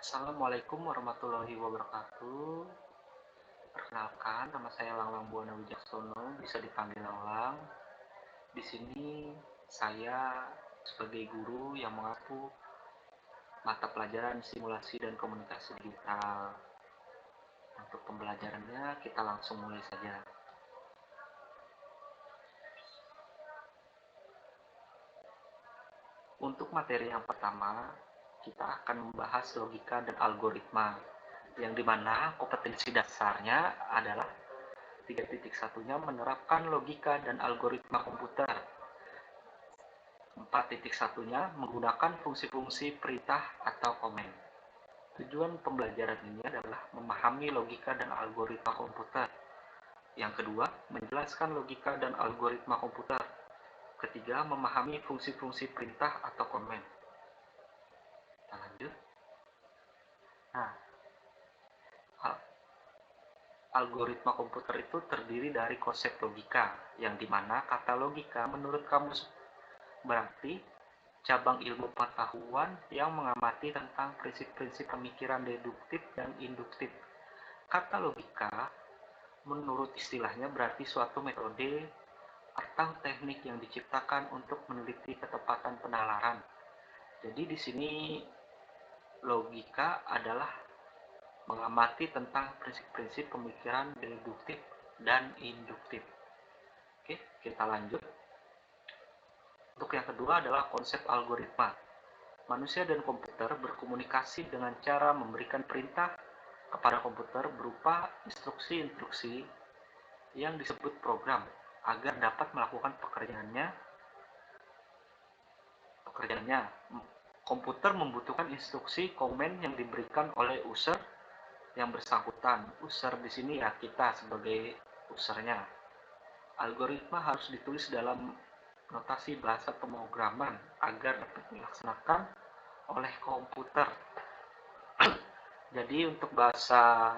Assalamualaikum warahmatullahi wabarakatuh. Perkenalkan, nama saya Langlang Buana Wijaksono, bisa dipanggil Langlang. Di sini saya sebagai guru yang mengaku mata pelajaran simulasi dan komunikasi digital. Untuk pembelajarannya kita langsung mulai saja. Untuk materi yang pertama, kita akan membahas logika dan algoritma, yang dimana kompetensi dasarnya adalah 3.1-nya menerapkan logika dan algoritma komputer. 4.1-nya menggunakan fungsi-fungsi perintah atau komen. Tujuan pembelajaran ini adalah memahami logika dan algoritma komputer. Yang kedua, menjelaskan logika dan algoritma komputer. Ketiga, memahami fungsi-fungsi perintah atau komen. Kita lanjut. Nah, algoritma komputer itu terdiri dari konsep logika, yang dimana kata logika menurut kamus berarti cabang ilmu pengetahuan yang mengamati tentang prinsip-prinsip pemikiran deduktif dan induktif. Kata logika menurut istilahnya berarti suatu metode atau teknik yang diciptakan untuk meneliti ketepatan penalaran. Jadi di sini logika adalah mengamati tentang prinsip-prinsip pemikiran deduktif dan induktif. Oke, kita lanjut. Untuk yang kedua adalah konsep algoritma. Manusia dan komputer berkomunikasi dengan cara memberikan perintah kepada komputer berupa instruksi-instruksi yang disebut program agar dapat melakukan pekerjaannya. Komputer membutuhkan instruksi komen yang diberikan oleh user yang bersangkutan. User di sini ya kita sebagai usernya. Algoritma harus ditulis dalam notasi bahasa pemrograman agar dapat dilaksanakan oleh komputer. Jadi untuk bahasa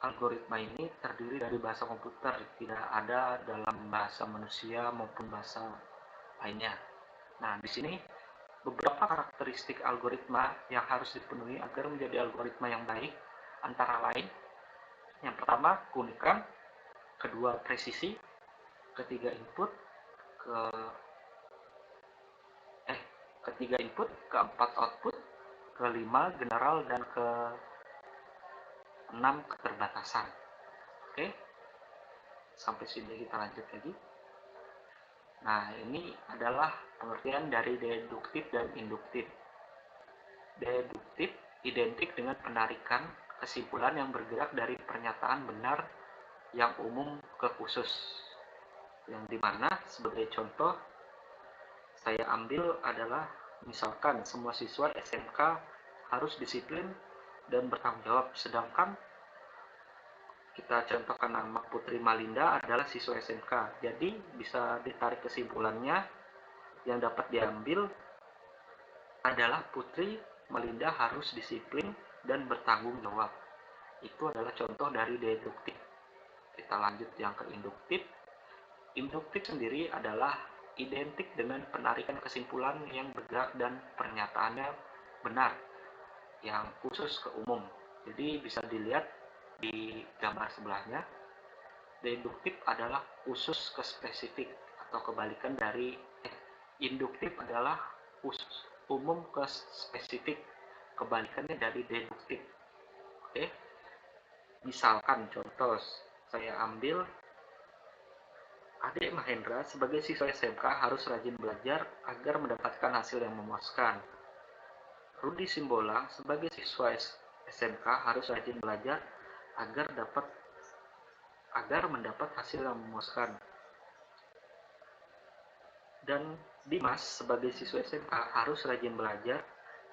algoritma ini terdiri dari bahasa komputer, tidak ada dalam bahasa manusia maupun bahasa lainnya. Nah, di sini beberapa karakteristik algoritma yang harus dipenuhi agar menjadi algoritma yang baik, antara lain, yang pertama, keunikan, kedua, presisi, ketiga input, ketiga input, keempat output, kelima general, dan keenam keterbatasan. Oke, sampai sini kita lanjut lagi. Nah, ini adalah pengertian dari deduktif dan induktif. Deduktif identik dengan penarikan kesimpulan yang bergerak dari pernyataan benar yang umum ke khusus, yang dimana sebagai contoh saya ambil adalah misalkan semua siswa SMK harus disiplin dan bertanggung jawab, sedangkan kita contohkan nama Putri Malinda adalah siswa SMK. Jadi bisa ditarik kesimpulannya yang dapat diambil adalah Putri Malinda harus disiplin dan bertanggung jawab. Itu adalah contoh dari deduktif. Kita lanjut yang ke induktif. Induktif sendiri adalah identik dengan penarikan kesimpulan yang bergerak dan pernyataannya benar, yang khusus ke umum. Jadi bisa dilihat di gambar sebelahnya, deduktif adalah khusus ke spesifik atau kebalikan dari induktif adalah khusus umum ke spesifik, kebalikannya dari deduktif. Oke, misalkan contoh saya ambil, adik Mahendra sebagai siswa SMK harus rajin belajar agar mendapatkan hasil yang memuaskan. Rudi Simbolang sebagai siswa SMK harus rajin belajar agar mendapat hasil yang memuaskan. Dan Dimas sebagai siswa SMK harus rajin belajar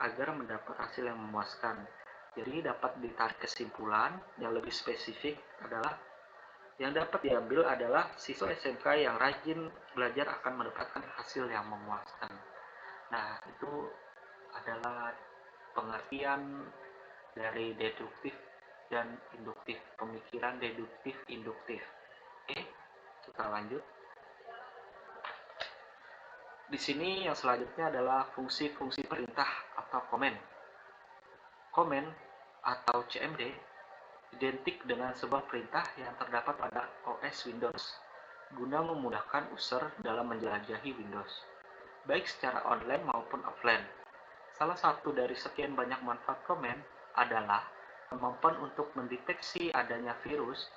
agar mendapat hasil yang memuaskan. Jadi dapat ditarik kesimpulan yang lebih spesifik adalah yang dapat diambil adalah siswa SMK yang rajin belajar akan mendapatkan hasil yang memuaskan. Nah, itu adalah pengertian dari deduktif dan induktif, pemikiran deduktif induktif. Oke, kita lanjut. Di sini yang selanjutnya adalah fungsi-fungsi perintah atau komen. Comment atau CMD identik dengan sebuah perintah yang terdapat pada OS Windows guna memudahkan user dalam menjelajahi Windows, baik secara online maupun offline. Salah satu dari sekian banyak manfaat comment adalah kemampuan untuk mendeteksi adanya virus,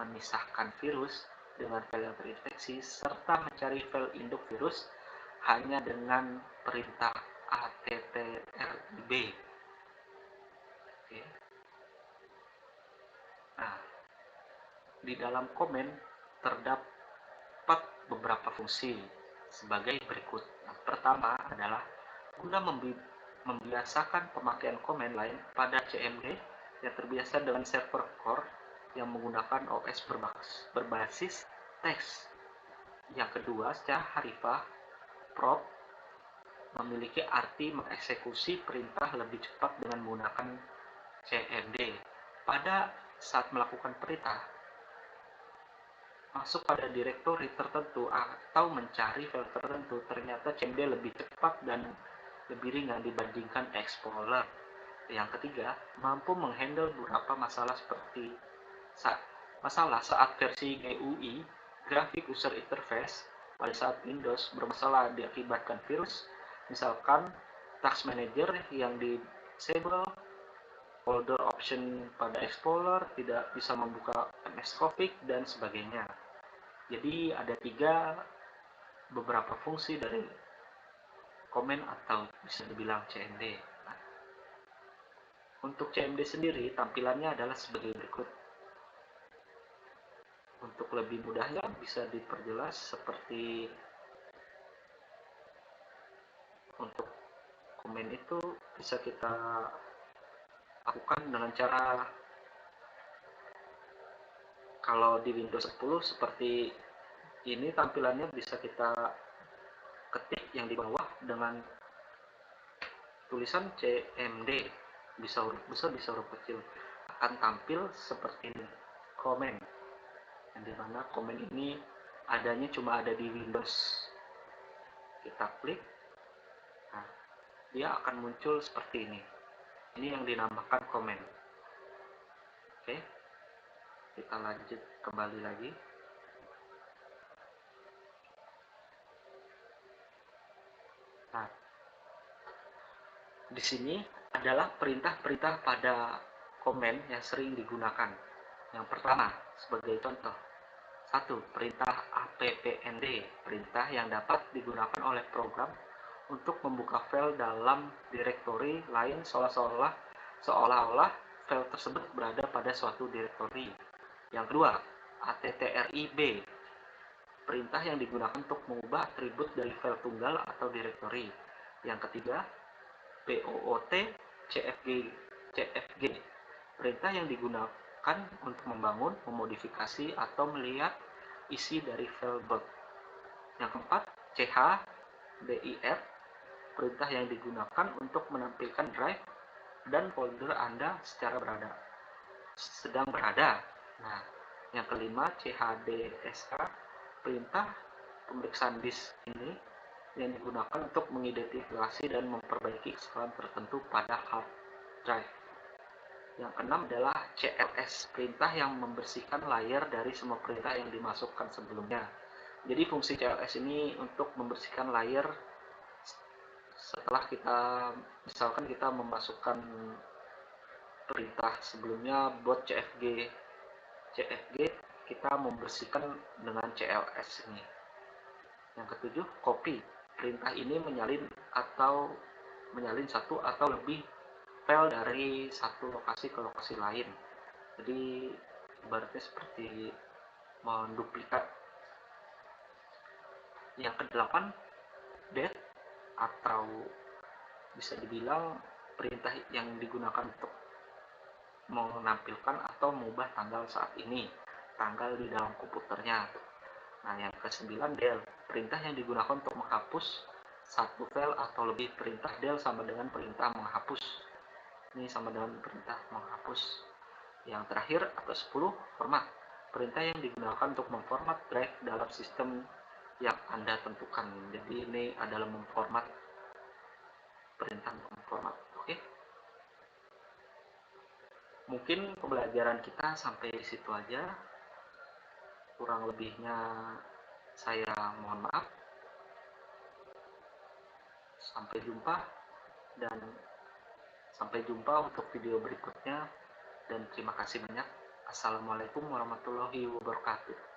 memisahkan virus dengan file yang terinfeksi, serta mencari file induk virus hanya dengan perintah attrib. Oke. Nah, di dalam komen terdapat beberapa fungsi sebagai berikut. Yang pertama adalah guna membiasakan pemakaian komen lain pada CMD yang terbiasa dengan server core yang menggunakan OS berbasis teks. Yang kedua, secara harfiah, prompt memiliki arti mengeksekusi perintah lebih cepat dengan menggunakan CMD. Pada saat melakukan perintah, masuk pada direktori tertentu atau mencari file tertentu, ternyata CMD lebih cepat dan lebih ringan dibandingkan Explorer. Yang ketiga, mampu menghandle beberapa masalah seperti saat versi GUI, Graphic User Interface, pada saat Windows bermasalah diakibatkan virus, misalkan Task Manager yang disable, folder option pada Explorer tidak bisa membuka MS-Config, dan sebagainya. Jadi ada beberapa fungsi dari komen atau bisa dibilang CMD. Nah, untuk CMD sendiri tampilannya adalah sebagai berikut. Untuk lebih mudahnya bisa diperjelas seperti untuk komen itu bisa kita lakukan dengan cara, kalau di Windows 10 seperti ini tampilannya bisa kita ketik yang di bawah dengan tulisan CMD, bisa huruf besar bisa huruf kecil, akan tampil seperti ini, komen, yang dimana komen ini adanya cuma ada di Windows. Kita klik, nah, dia akan muncul seperti ini. Ini yang dinamakan komen. Oke, kita lanjut kembali lagi. Nah, di sini adalah perintah-perintah pada komen yang sering digunakan. Yang pertama, sebagai contoh, 1. Perintah append, perintah yang dapat digunakan oleh program untuk membuka file dalam direktori lain seolah-olah file tersebut berada pada suatu direktori. Yang kedua, attrib, perintah yang digunakan untuk mengubah atribut dari file tunggal atau direktori. Yang ketiga, POOT CFG, perintah yang digunakan untuk membangun, memodifikasi, atau melihat isi dari file boot. Yang keempat, CHDIR, perintah yang digunakan untuk menampilkan drive dan folder Anda sedang berada. Nah, yang kelima, CHDSK, perintah pemeriksaan disk ini yang digunakan untuk mengidentifikasi dan memperbaiki kesalahan tertentu pada hard drive. Yang keenam adalah CLS, perintah yang membersihkan layar dari semua perintah yang dimasukkan sebelumnya. Jadi fungsi CLS ini untuk membersihkan layar setelah misalkan kita memasukkan perintah sebelumnya buat CFG, kita membersihkan dengan CLS ini. Yang ketujuh, copy, perintah ini menyalin satu atau lebih file dari satu lokasi ke lokasi lain. Jadi ibaratnya seperti menduplikat. Yang kedelapan, date, atau bisa dibilang perintah yang digunakan untuk menampilkan atau mengubah tanggal saat ini, tanggal di dalam komputernya. Nah, yang ke-9, del, perintah yang digunakan untuk menghapus satu file atau lebih. Perintah del sama dengan perintah menghapus. Ini sama dengan perintah menghapus. Yang terakhir, atau 10, format, perintah yang digunakan untuk memformat drive dalam sistem yang Anda tentukan. Jadi ini adalah perintah memformat. Oke. Mungkin pembelajaran kita sampai di situ aja. Kurang lebihnya saya mohon maaf. Sampai jumpa dan sampai jumpa untuk video berikutnya, dan terima kasih banyak. Assalamualaikum warahmatullahi wabarakatuh.